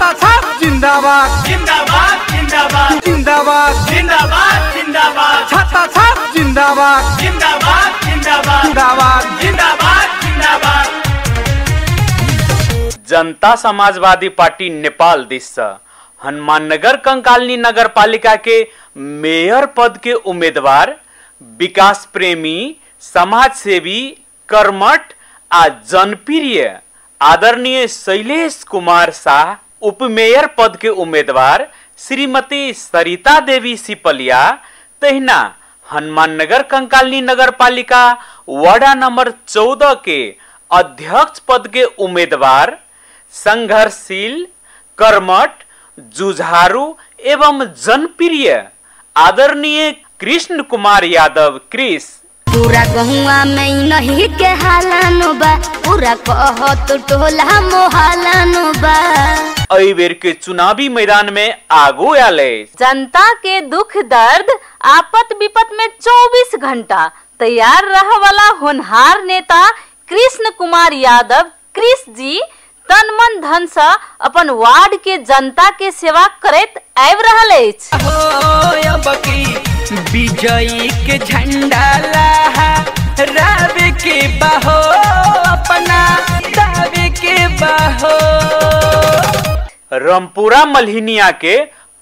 छाता छाप जिंदाबाद जिंदाबाद जिंदाबाद जिंदाबाद जिंदाबाद जिंदाबाद छाता छाप जिंदाबाद जिंदाबाद जिंदाबाद जिंदाबाद जिंदाबाद जिंदाबाद। जनता समाजवादी पार्टी नेपाल देश हनुमाननगर कंकालनी नगर पालिका के मेयर पद के उम्मीदवार विकास प्रेमी समाज सेवी कर्मठ आ जनप्रिय आदरणीय शैलेश कुमार शाह, उपमेयर पद के उम्मीदवार श्रीमती सरिता देवी सिपलिया, तहिना हनुमाननगर कंकालनी नगर पालिका वार्ड नंबर 14 के अध्यक्ष पद के उम्मीदवार संघर्षशील कर्मठ जुझारू एवं जनप्रिय आदरणीय कृष्ण कुमार यादव क्रिस। पूरा गहुआ में नहीं के हालानो बा, पूरा कहत टोला मोहल्लानो बा। एहि बेर के चुनावी मैदान में आगू आले जनता के दुख दर्द आपत विपत में 24 घंटा तैयार रह वाला होनहार नेता कृष्ण कुमार यादव क्रिस जी तन मन धन से अपन वार्ड के जनता के सेवा करत आबि रहल अछि। विजयी के झंडा लहरावे के बहो, अपना दावे के बहो। रामपुरा मल्हिनिया के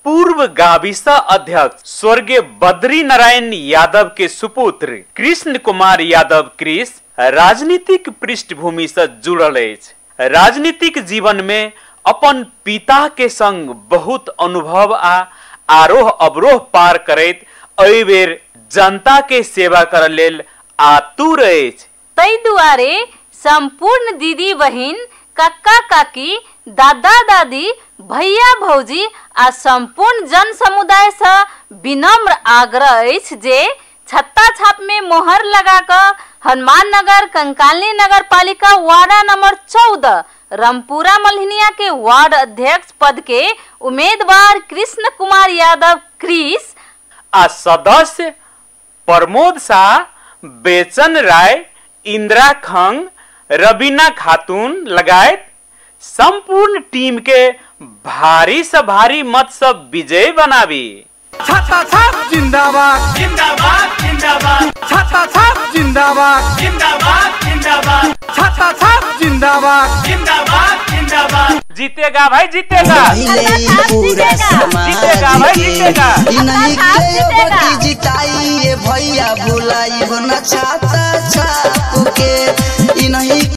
पूर्व गाविसा अध्यक्ष स्वर्गीय बद्री नारायण यादव के सुपुत्र कृष्ण कुमार यादव क्रिस राजनीतिक पृष्ठभूमि से जुड़ल अछि। राजनीतिक जीवन में अपन पिता के संग बहुत अनुभव आ आरोह अवरोह पार करैत एहि बेर जनता के सेवा कर लेल आतुर अछि। तै दुआरे संपूर्ण दीदी बहिन काका काकी दादा दादी भैया भौजी आ संपूर्ण जन समुदाय से विनम्र आग्रह अछि जे छत्ता छाप में मोहर लगा कर हनुमाननगर कंकालनी नगर पालिका वार्ड नंबर 14 रामपुरा मल्हिनिया के वार्ड अध्यक्ष पद के उम्मीदवार कृष्ण कुमार यादव क्रिस आ सदस्य प्रमोद शाह, बेचन राय, इंदिरा खंग, रबीना खातून लगायत संपूर्ण टीम के भारी से भारी मत से विजय बनावी। छाता छाप जिंदाबाद जिंदाबाद जिंदाबाद छाता छाप जिंदाबाद जिंदाबाद जिंदाबाद छाता छाप जिंदाबाद जिंदाबाद जिंदाबाद। जीतेगा भाई जीतेगा, जीतेगा भाई जीतेगा। जिताइए भैया भुलाई छाता छाप के।